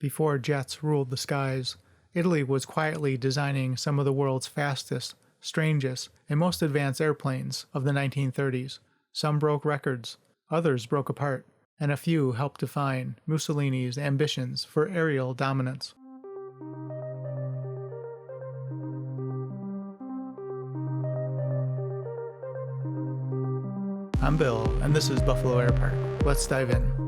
Before jets ruled the skies, Italy was quietly designing some of the world's fastest, strangest, and most advanced airplanes of the 1930s. Some broke records, others broke apart, and a few helped define Mussolini's ambitions for aerial dominance. I'm Bill, and this is Buffalo Air Park. Let's dive in.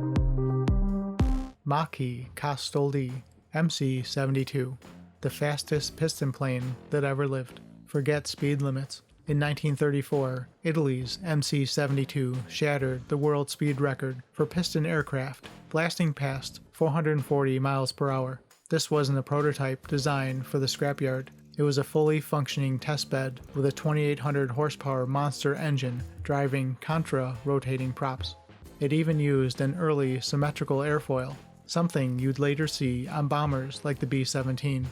Macchi-Castoldi M.C. 72, the fastest piston plane that ever lived. Forget speed limits. In 1934, Italy's MC 72 shattered the world speed record for piston aircraft, blasting past 440 miles per hour. This wasn't a prototype designed for the scrapyard. It was a fully functioning testbed with a 2,800 horsepower monster engine driving contra-rotating props. It even used an early symmetrical airfoil, something you'd later see on bombers like the B-17.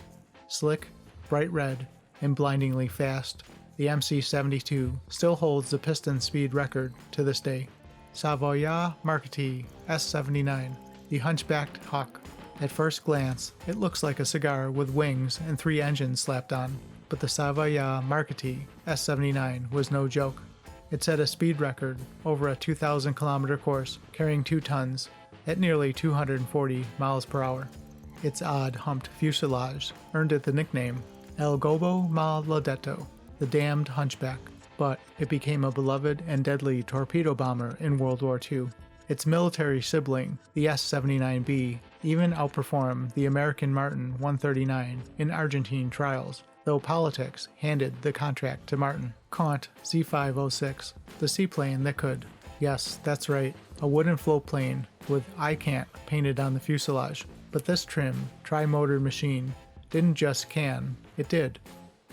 Slick, bright red, and blindingly fast, the MC-72 still holds the piston speed record to this day. Savoia-Marchetti S79, the hunchbacked hawk. At first glance, it looks like a cigar with wings and 3 engines slapped on, but the Savoia-Marchetti S79 was no joke. It set a speed record over a 2,000 kilometer course carrying 2 tons at nearly 240 miles per hour. Its odd humped fuselage earned it the nickname El Gobbo Maledetto, the damned hunchback, but it became a beloved and deadly torpedo bomber in World War II. Its military sibling, the S-79B, even outperformed the American Martin 139 in Argentine trials, though politics handed the contract to Martin. Cant Z.506, the seaplane that could. Yes, that's right, a wooden floatplane with I can't painted on the fuselage. But this trim, tri-motored machine didn't just can, it did.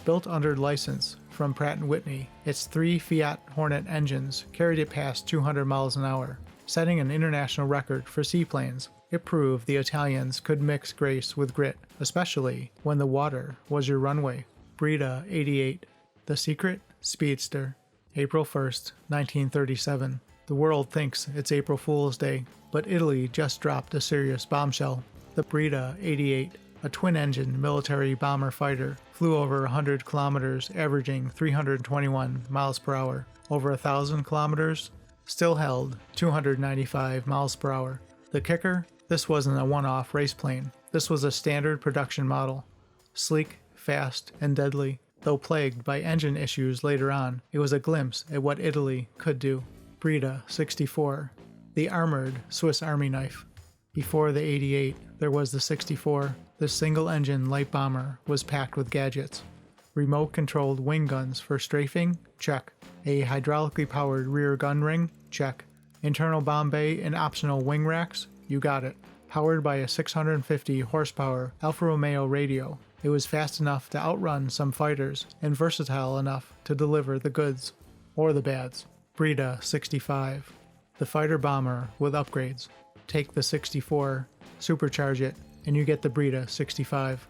Built under license from Pratt & Whitney, its 3 Fiat Hornet engines carried it past 200 miles an hour, setting an international record for seaplanes. It proved the Italians could mix grace with grit, especially when the water was your runway. Breda 88, the secret speedster. April 1st, 1937. The world thinks it's April Fool's Day, but Italy just dropped a serious bombshell. The Breda 88, a twin-engine military bomber fighter, flew over 100 kilometers, averaging 321 miles per hour. Over 1,000 kilometers, still held 295 miles per hour. The kicker? This wasn't a one-off race plane. This was a standard production model. Sleek, fast, and deadly. Though plagued by engine issues later on, it was a glimpse at what Italy could do. Breida 64, the armored Swiss Army knife. Before the 88, there was the 64. This single-engine light bomber was packed with gadgets. Remote-controlled wing guns for strafing? Check. A hydraulically powered rear gun ring? Check. Internal bomb bay and optional wing racks? You got it. Powered by a 650 horsepower Alfa Romeo radio, it was fast enough to outrun some fighters and versatile enough to deliver the goods or the bads. Breida 65, the fighter bomber with upgrades. Take the 64, supercharge it, and you get the Breida 65.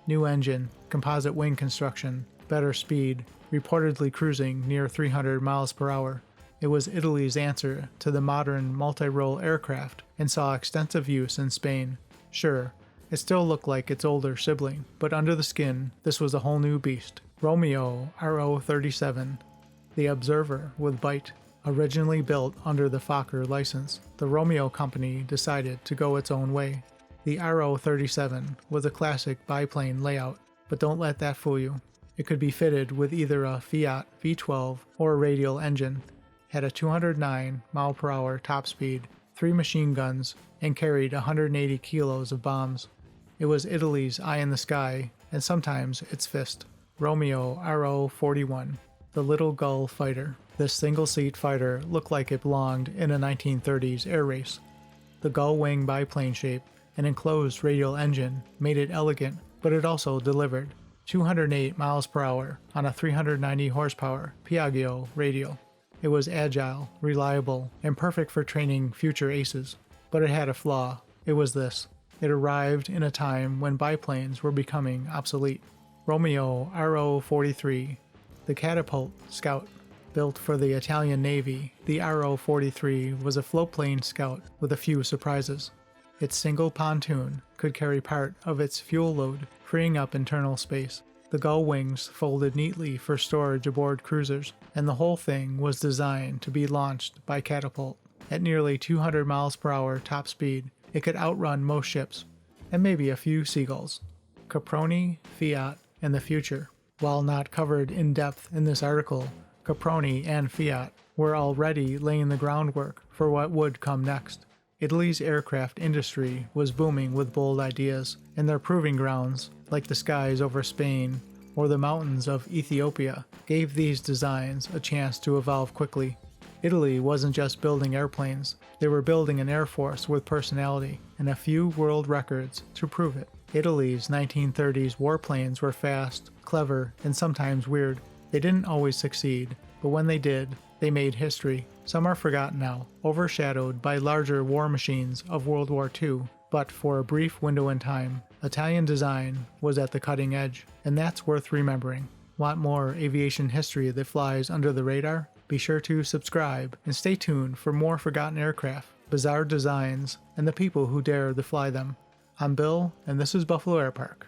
New engine, composite wing construction, better speed, reportedly cruising near 300 miles per hour. It was Italy's answer to the modern multi-role aircraft and saw extensive use in Spain. Sure, it still looked like its older sibling, but under the skin, this was a whole new beast. Romeo RO37, the Observer with bite. Originally built under the Fokker license, the Romeo company decided to go its own way. The RO37 was a classic biplane layout, but don't let that fool you. It could be fitted with either a Fiat V12 or a radial engine, had a 209 mile/hour top speed, 3 machine guns, and carried 180 kilos of bombs. It was Italy's eye in the sky, and sometimes its fist. Romeo RO41, the little gull fighter. This single-seat fighter looked like it belonged in a 1930s air race. The gull-wing biplane shape and enclosed radial engine made it elegant, but it also delivered 208 miles per hour on a 390 horsepower Piaggio radial. It was agile, reliable, and perfect for training future aces. But it had a flaw. It was this. It arrived in a time when biplanes were becoming obsolete. Romeo RO43, the catapult scout. Built for the Italian Navy, the RO43 was a floatplane scout with a few surprises. Its single pontoon could carry part of its fuel load, freeing up internal space. The gull wings folded neatly for storage aboard cruisers, and the whole thing was designed to be launched by catapult. At nearly 200 miles per hour top speed, it could outrun most ships, and maybe a few seagulls. Caproni, Fiat, and the future. While not covered in depth in this article, Caproni and Fiat were already laying the groundwork for what would come next. Italy's aircraft industry was booming with bold ideas, and their proving grounds, like the skies over Spain or the mountains of Ethiopia, gave these designs a chance to evolve quickly. Italy wasn't just building airplanes, they were building an air force with personality and a few world records to prove it. Italy's 1930s warplanes were fast, clever, and sometimes weird. They didn't always succeed, but when they did, they made history. Some are forgotten now, overshadowed by larger war machines of World War II, but for a brief window in time, Italian design was at the cutting edge, and that's worth remembering. Want more aviation history that flies under the radar? Be sure to subscribe and stay tuned for more forgotten aircraft, bizarre designs, and the people who dare to fly them. I'm Bill, and this is Buffalo Air Park.